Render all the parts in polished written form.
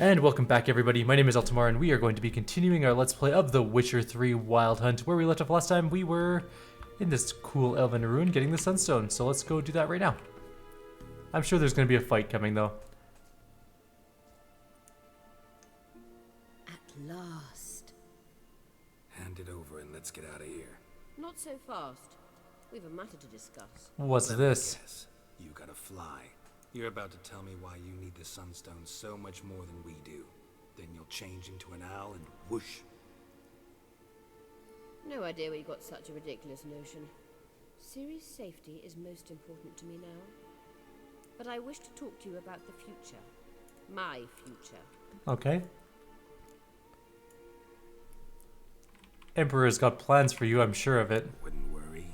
And welcome back everybody, my name is Eltimar and we are going to be continuing our Let's Play of The Witcher 3 Wild Hunt. Where we left off last time, we were in this cool elven ruin getting the sunstone, so let's go do that right now. I'm sure there's going to be a fight coming though. At last. Hand it over and let's get out of here. Not so fast. We've a matter to discuss. What's this? Yes, you gotta fly. You're about to tell me why you need the sunstone so much more than we do. Then you'll change into an owl and whoosh. No idea where you got such a ridiculous notion. Ciri's safety is most important to me now. But I wish to talk to you about the future. My future. Okay. Emperor's got plans for you, I'm sure of it. Wouldn't worry.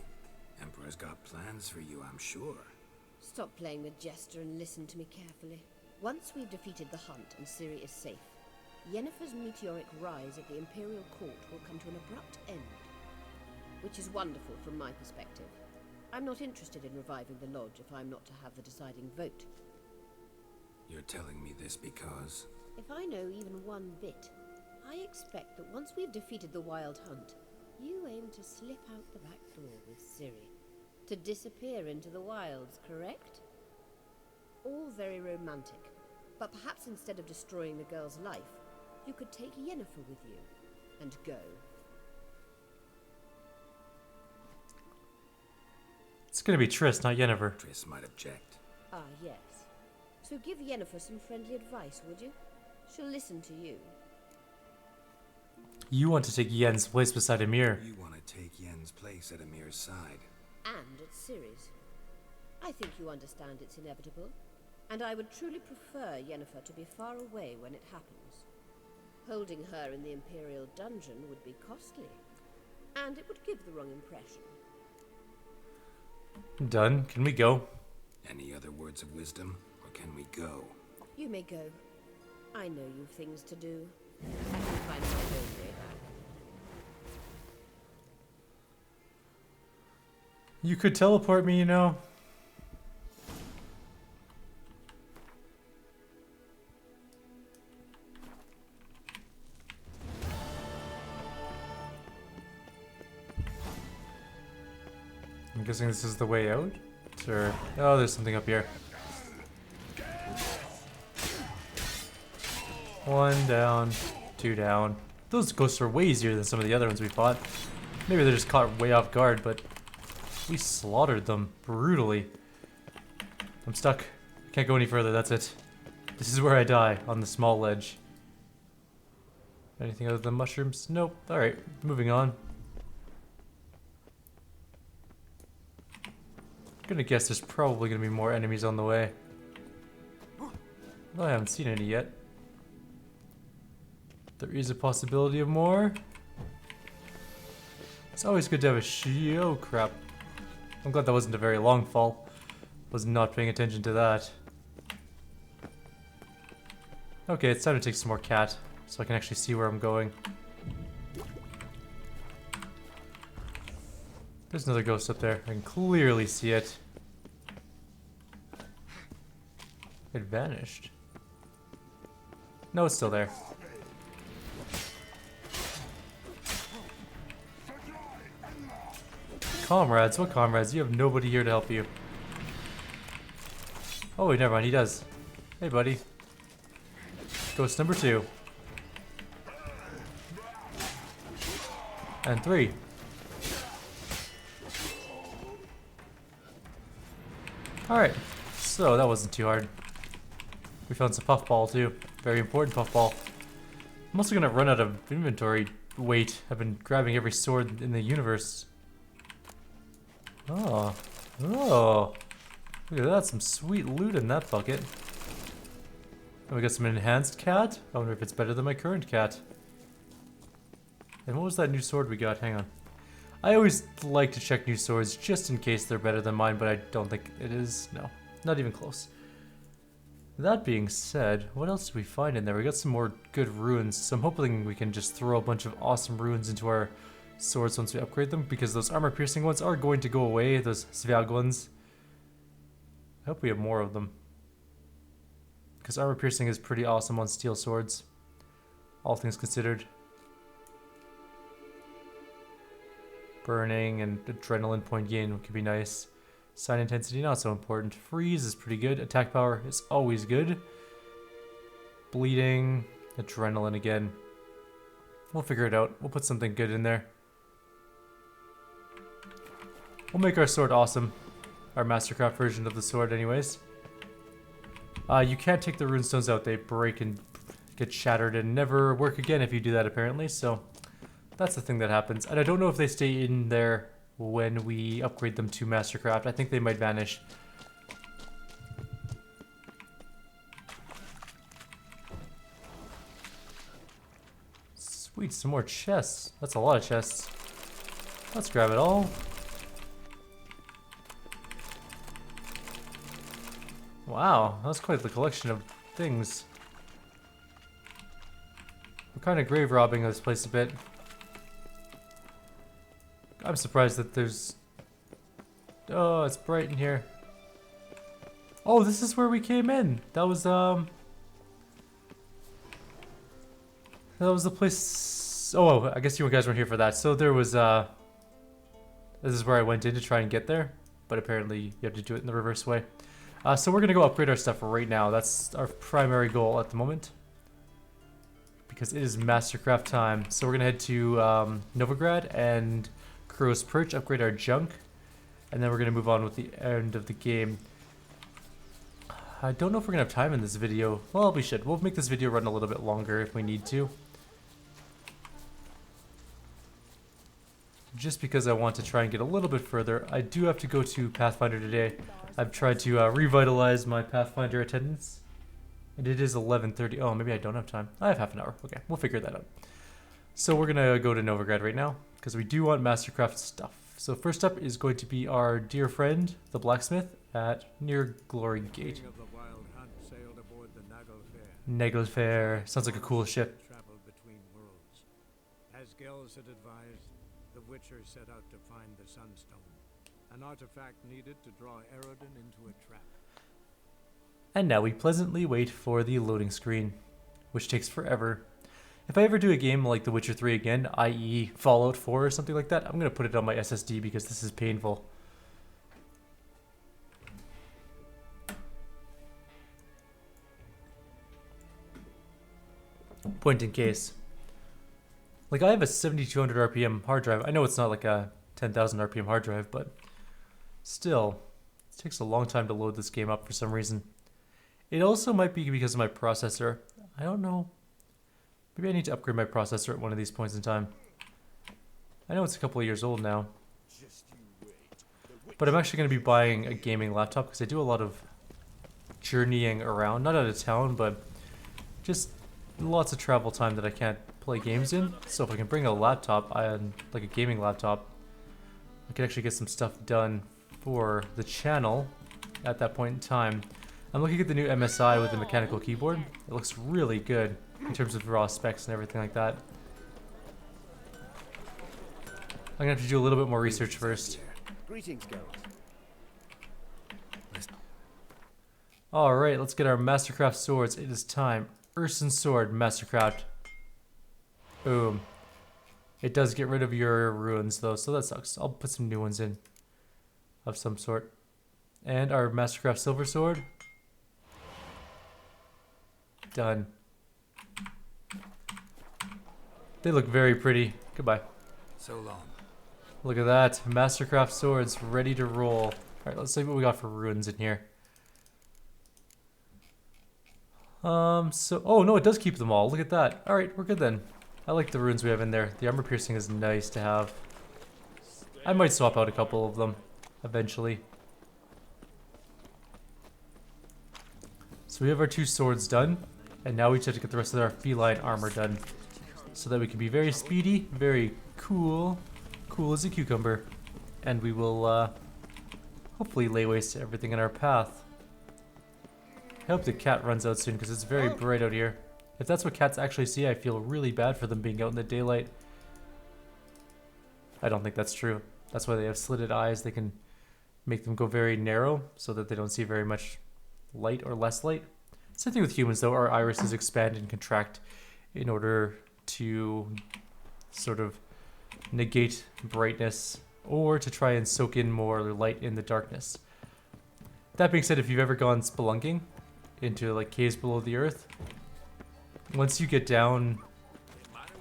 Emperor's got plans for you, I'm sure. Stop playing the jester and listen to me carefully. Once we've defeated the hunt and Ciri is safe, Yennefer's meteoric rise at the Imperial Court will come to an abrupt end. Which is wonderful from my perspective. I'm not interested in reviving the Lodge if I'm not to have the deciding vote. You're telling me this because... If I know even one bit, I expect that once we've defeated the Wild Hunt, you aim to slip out the back door with Ciri. To disappear into the wilds, correct? All very romantic, but perhaps instead of destroying the girl's life, you could take Yennefer with you, and go. It's gonna be Triss, not Yennefer. Triss might object. Ah, yes. So give Yennefer some friendly advice, would you? She'll listen to you. You want to take Yen's place beside Emir. You want to take Yen's place at Emir's side. And at Ciri's. I think you understand it's inevitable, and I would truly prefer Yennefer to be far away when it happens. Holding her in the Imperial dungeon would be costly, and it would give the wrong impression. Done. Can we go? Any other words of wisdom, or can we go? You may go. I know you've things to do. I can find my own way back. You could teleport me, you know. I'm guessing this is the way out? Or... oh, there's something up here. One down, two down. Those ghosts are way easier than some of the other ones we fought. Maybe they're just caught way off guard, but we slaughtered them brutally. I'm stuck. I can't go any further, that's it. This is where I die, on the small ledge. Anything other than mushrooms? Nope. Alright, moving on. I'm gonna guess there's probably gonna be more enemies on the way. Though I haven't seen any yet. There is a possibility of more. It's always good to have a oh crap. I'm glad that wasn't a very long fall. Was not paying attention to that. Okay, it's time to take some more cat, so I can actually see where I'm going. There's another ghost up there. I can clearly see it. It vanished. No, it's still there. Comrades? What comrades? You have nobody here to help you. Oh wait, never mind, he does. Hey buddy. Ghost number 2. And 3. Alright, so that wasn't too hard. We found some puffball too. Very important puffball. I'm also gonna run out of inventory weight. I've been grabbing every sword in the universe. Oh. Oh. Look at that, some sweet loot in that bucket. And we got some enhanced cat. I wonder if it's better than my current cat. And what was that new sword we got? Hang on. I always like to check new swords just in case they're better than mine, but I don't think it is. No, not even close. That being said, what else did we find in there? We got some more good runes, so I'm hoping we can just throw a bunch of awesome runes into our swords once we upgrade them, because those armor-piercing ones are going to go away, those Sviag ones. I hope we have more of them. because armor piercing is pretty awesome on steel swords, all things considered. Burning and adrenaline point gain could be nice. Sign intensity, not so important. Freeze is pretty good. Attack power is always good. Bleeding, adrenaline again. We'll figure it out. We'll put something good in there. We'll make our sword awesome. Our Mastercraft version of the sword anyways. You can't take the runestones out. They break and get shattered and never work again if you do that apparently. So that's the thing that happens. And I don't know if they stay in there when we upgrade them to Mastercraft. I think they might vanish. Sweet, some more chests. That's a lot of chests. Let's grab it all. Wow, that's quite the collection of things. We're kind of grave robbing this place a bit. I'm surprised that there's... Oh, it's bright in here. Oh, this is where we came in. That was the place... Oh, I guess you guys weren't here for that. So there was, this is where I went in to try and get there. But apparently you have to do it in the reverse way. So we're going to go upgrade our stuff right now. That's our primary goal at the moment. Because it is Mastercraft time. So we're going to head to Novigrad and Crow's Perch, upgrade our junk. And then we're going to move on with the end of the game. I don't know if we're going to have time in this video. Well, we should. We'll make this video run a little bit longer if we need to. Just because I want to try and get a little bit further. I do have to go to Pathfinder today. I've tried to revitalize my Pathfinder attendance. And it is 11:30. Oh, maybe I don't have time. I have half an hour. Okay, we'll figure that out. So we're going to go to Novigrad right now. Because we do want Mastercraft stuff. So first up is going to be our dear friend, the blacksmith, at near Glory Gate. Naglfair. Sounds like a cool ship. As Gels had advised, the Witcher set out to find the Sunstone, an artifact needed to draw Eredin into a trap. And now we pleasantly wait for the loading screen, which takes forever. If I ever do a game like The Witcher 3 again, i.e. Fallout 4 or something like that, I'm going to put it on my SSD because this is painful. Point in case. Like, I have a 7200 RPM hard drive. I know it's not like a 10,000 RPM hard drive, but still, it takes a long time to load this game up for some reason. It also might be because of my processor. I don't know. Maybe I need to upgrade my processor at one of these points in time. I know it's a couple of years old now. But I'm actually going to be buying a gaming laptop because I do a lot of journeying around. Not out of town, but just lots of travel time that I can't play games in. So if I can bring a laptop, like a gaming laptop, I can actually get some stuff done for the channel at that point in time. I'm looking at the new MSI with the mechanical keyboard. It looks really good in terms of raw specs and everything like that. I'm gonna have to do a little bit more research first. Greetings, girls. Alright, let's get our Mastercraft swords. It is time. Urson Sword, Mastercraft. Boom. It does get rid of your ruins though, so that sucks. I'll put some new ones in. Of some sort. And our Mastercraft Silver Sword. Done. They look very pretty. Goodbye. So long. Look at that. Mastercraft swords ready to roll. Alright, let's see what we got for ruins in here. Oh no, it does keep them all. Look at that. Alright, we're good then. I like the runes we have in there. The armor piercing is nice to have. I might swap out a couple of them eventually. So we have our 2 swords done. And now we just have to get the rest of our feline armor done. So that we can be very speedy, very cool. Cool as a cucumber. And we will hopefully lay waste to everything in our path. I hope the cat runs out soon because it's very bright out here. If that's what cats actually see, I feel really bad for them being out in the daylight. I don't think that's true. That's why they have slitted eyes. They can make them go very narrow so that they don't see very much light or less light. Same thing with humans though, our irises expand and contract in order to sort of negate brightness or to try and soak in more light in the darkness. That being said, if you've ever gone spelunking into like caves below the earth, once you get around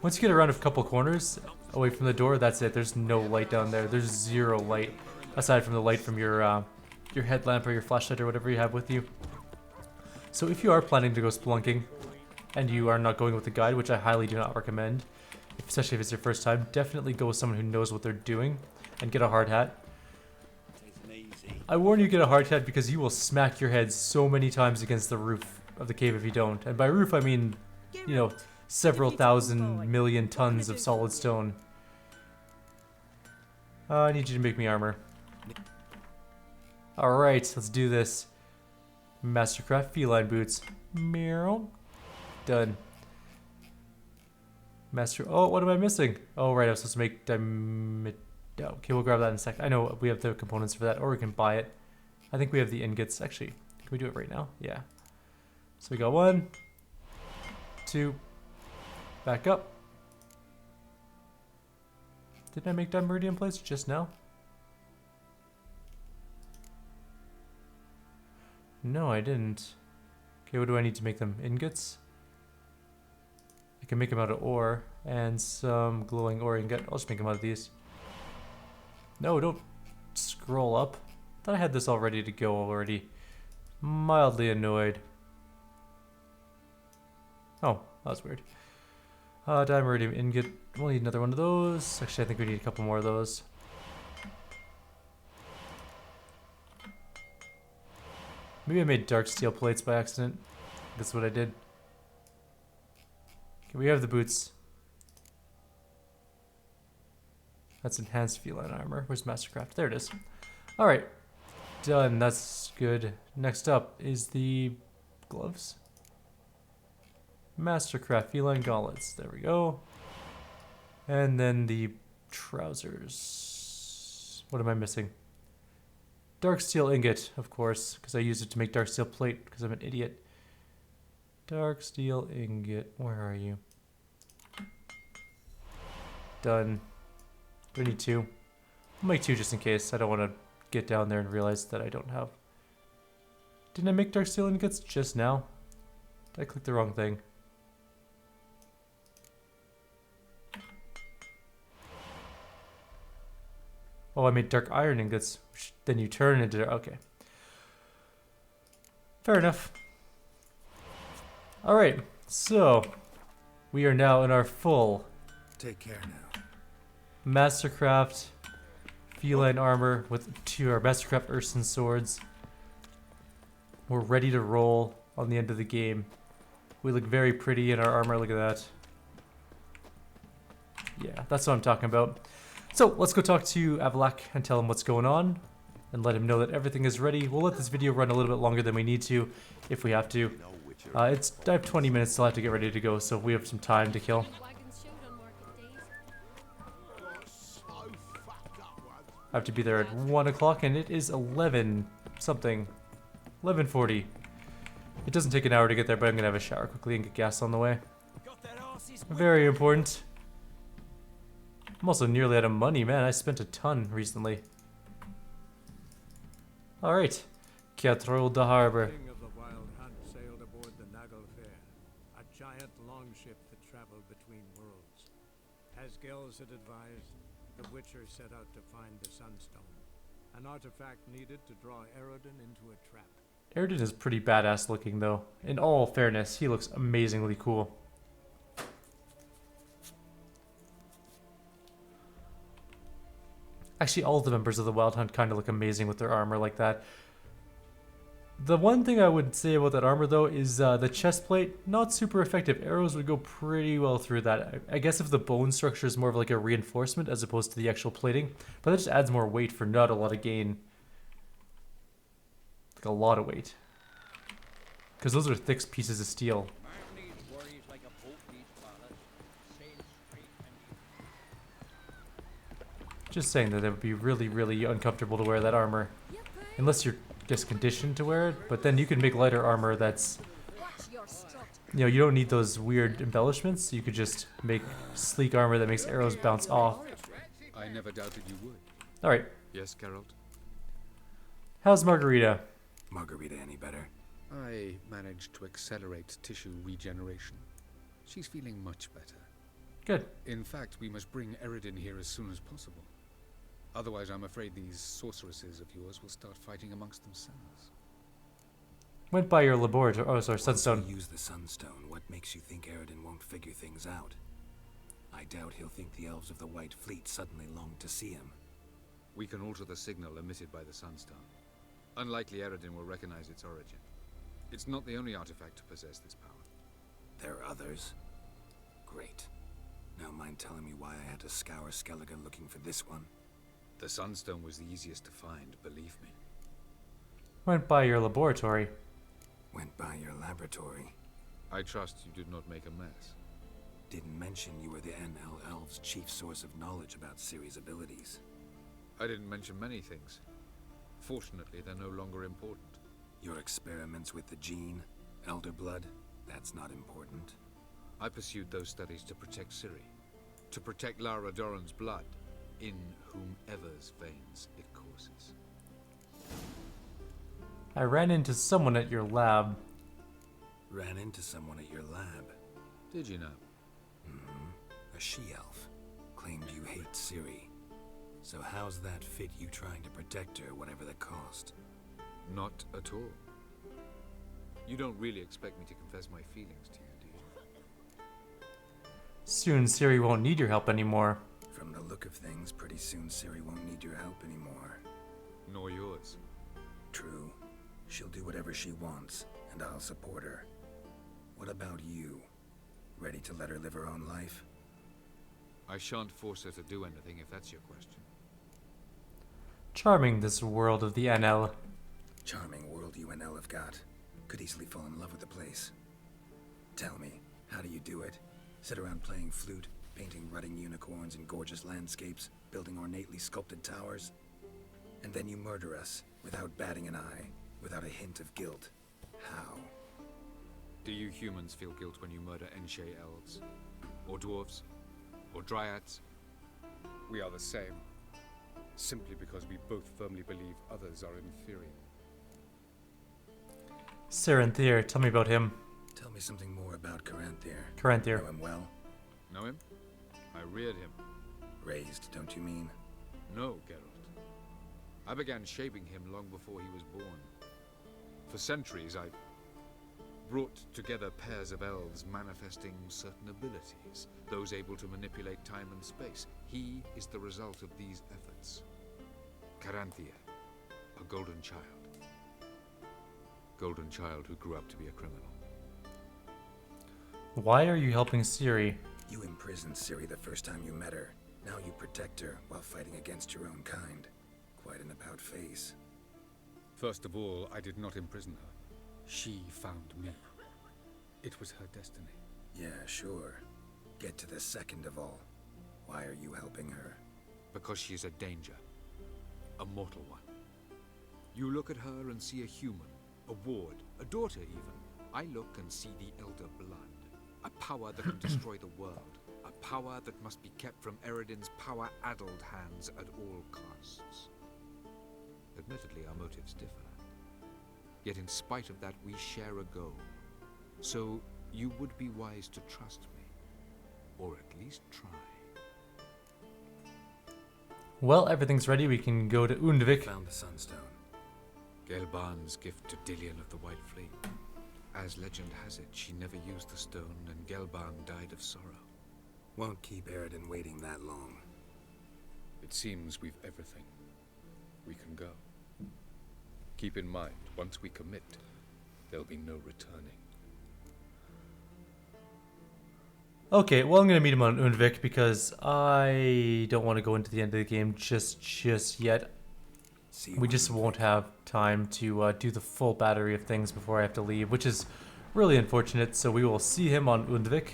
a couple corners away from the door, that's it. There's no light down there. There's zero light aside from the light from your headlamp or your flashlight or whatever you have with you. So if you are planning to go spelunking and you are not going with a guide, which I highly do not recommend, especially if it's your first time, definitely go with someone who knows what they're doing and get a hard hat. I warn you, get a hard hat because you will smack your head so many times against the roof of the cave if you don't. And by roof I mean, you know, several thousand million tons of solid stone. I need you to make me armor. Alright, let's do this. Mastercraft feline boots. Meow. Done. Oh, what am I missing? Oh, right, I was supposed to make okay, we'll grab that in a sec. I know we have the components for that, or we can buy it. I think we have the ingots. Actually, can we do it right now? Yeah. So we got 1, 2, back up. Didn't I make dimeritium plates just now? No, I didn't. Okay, what do I need to make them? Ingots? I can make them out of ore and some glowing ore ingot. I'll just make them out of these. No, don't scroll up. I thought I had this all ready to go already. Mildly annoyed. Oh, that was weird. Dimeritium ingot. We'll need another one of those. Actually, I think we need a couple more of those. Maybe I made dark steel plates by accident. That's what I did. Okay, we have the boots. That's enhanced feline armor. Where's Mastercraft? There it is. Alright. Done. That's good. Next up is the gloves. Mastercraft feline gauntlets. There we go. And then the trousers. What am I missing? Dark steel ingot, of course, because I used it to make dark steel plate because I'm an idiot. Dark steel ingot. Where are you? Done. Do I need 2? I'll make 2 just in case. I don't want to get down there and realize that I don't have. Didn't I make dark steel ingots just now? Did I click the wrong thing? Oh, I made dark iron ingots, which then you turn into... Okay. Fair enough. Alright, so we are now in our full... Take care now. Mastercraft feline armor with our Mastercraft Urson swords. We're ready to roll on the end of the game. We look very pretty in our armor, look at that. Yeah, that's what I'm talking about. So let's go talk to Avalak and tell him what's going on and let him know that everything is ready. We'll let this video run a little bit longer than we need to if we have to. I have 20 minutes till I have to get ready to go, so we have some time to kill. I have to be there at 1 o'clock and it is 11 something. 11:40. It doesn't take an hour to get there, but I'm gonna have a shower quickly and get gas on the way. Very important. I'm also nearly out of money, man. I spent a ton recently. Alright. Catrol de Harbor. King of the Wild Hunt sailed aboard the Naglfare, a giant longship that traveled between worlds. As Gels had advised, the Witcher set out to find the Sunstone, an artifact needed to draw Eredin into a trap. Eredin is pretty badass looking, though. In all fairness, he looks amazingly cool. Actually, all of the members of the Wild Hunt kind of look amazing with their armor like that. The one thing I would say about that armor, though, is the chest plate, not super effective. Arrows would go pretty well through that. I guess if the bone structure is more of like a reinforcement as opposed to the actual plating, but that just adds more weight for not a lot of gain. Like a lot of weight. Because those are thick pieces of steel. Just saying that it would be really, really uncomfortable to wear that armor. Unless you're just conditioned to wear it, but then you can make lighter armor that's You know, you don't need those weird embellishments. You could just make sleek armor that makes arrows bounce off. I never doubted you would. Alright, Yes, Geralt? how's Margarita? Margarita any better? I managed to accelerate tissue regeneration. She's feeling much better. Good. In fact, we must bring Eredin here as soon as possible. Otherwise, I'm afraid these sorceresses of yours will start fighting amongst themselves. Went by your laboratory. Oh, sorry, Once Sunstone. we use the Sunstone, what makes you think Eredin won't figure things out? I doubt he'll think the elves of the White Fleet suddenly long to see him. We can alter the signal emitted by the Sunstone. Unlikely Eredin will recognize its origin. It's not the only artifact to possess this power. There are others? Great. Now mind telling me why I had to scour Skellige looking for this one? The Sunstone was the easiest to find, believe me. Went by your laboratory. Went by your laboratory. I trust you did not make a mess. Didn't mention you were the NL Elves' chief source of knowledge about Ciri's abilities. I didn't mention many things. Fortunately, they're no longer important. Your experiments with the gene, Elder Blood, that's not important. I pursued those studies to protect Ciri. To protect Lara Doran's blood, in whomever's veins it courses. I ran into someone at your lab. Ran into someone at your lab. Did you know? A she-elf. Claimed you hate Ciri. So how's that fit you trying to protect her, whatever the cost? Not at all. You don't really expect me to confess my feelings to you, do you? Soon Ciri won't need your help anymore. From the look of things, pretty soon Ciri won't need your help anymore. Nor yours. True. She'll do whatever she wants, and I'll support her. What about you? Ready to let her live her own life? I shan't force her to do anything if that's your question. Charming, this world of the NL. Charming world you and Elle have got. Could easily fall in love with the place. Tell me, how do you do it? Sit around playing flute, painting rutting unicorns in gorgeous landscapes, building ornately sculpted towers? And then you murder us, without batting an eye, without a hint of guilt. How? Do you humans feel guilt when you murder Enshe elves? Or dwarves? Or dryads? We are the same. Simply because we both firmly believe others are inferior. Saranthir, tell me about him. Tell me something more about Caranthir. Caranthir. Know him well? Know him? I reared him. Raised, don't you mean? No, Geralt. I began shaping him long before he was born. For centuries, I brought together pairs of elves manifesting certain abilities, those able to manipulate time and space. He is the result of these efforts. Caranthir, a golden child. Golden child who grew up to be a criminal. Why are you helping Ciri? You imprisoned Ciri the first time you met her. Now you protect her while fighting against your own kind. Quite an about-face. First of all, I did not imprison her. She found me. It was her destiny. Yeah, sure. Get to the second of all. Why are you helping her? Because she is a danger. A mortal one. You look at her and see a human, a ward, a daughter even. I look and see the Elder Blood. A power that can destroy the world. A power that must be kept from Eredin's power-addled hands at all costs. Admittedly, our motives differ. Yet in spite of that, we share a goal. So, you would be wise to trust me. Or at least try. Well, everything's ready. We can go to Undvik. Found the Sunstone. Gelban's gift to Dillion of the White Fleet. As legend has it, she never used the stone, and Gelban died of sorrow. Won't keep Eredin waiting that long. It seems we've everything. We can go. Keep in mind, once we commit, there'll be no returning. Okay, well, I'm going to meet him on Undvik because I don't want to go into the end of the game just yet. See We you just on won't have time to do the full battery of things before I have to leave, which is really unfortunate. So we will see him on Undvik.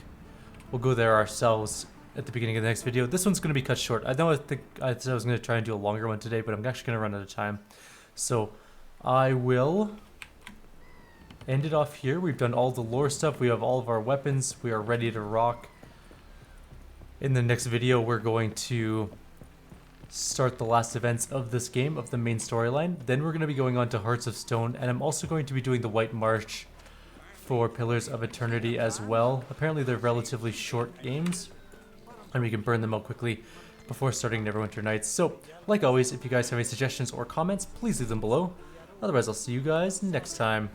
We'll go there ourselves at the beginning of the next video. This one's going to be cut short. I said I was going to try and do a longer one today, but I'm actually going to run out of time. So I will end it off here. We've done all the lore stuff. We have all of our weapons. We are ready to rock. In the next video, we're going to start the last events of this game, of the main storyline. Then we're going to be going on to Hearts of Stone, and I'm also going to be doing the White March for Pillars of Eternity as well. Apparently they're relatively short games, and we can burn them out quickly before starting Neverwinter Nights. So, like always, if you guys have any suggestions or comments, please leave them below. Otherwise, I'll see you guys next time.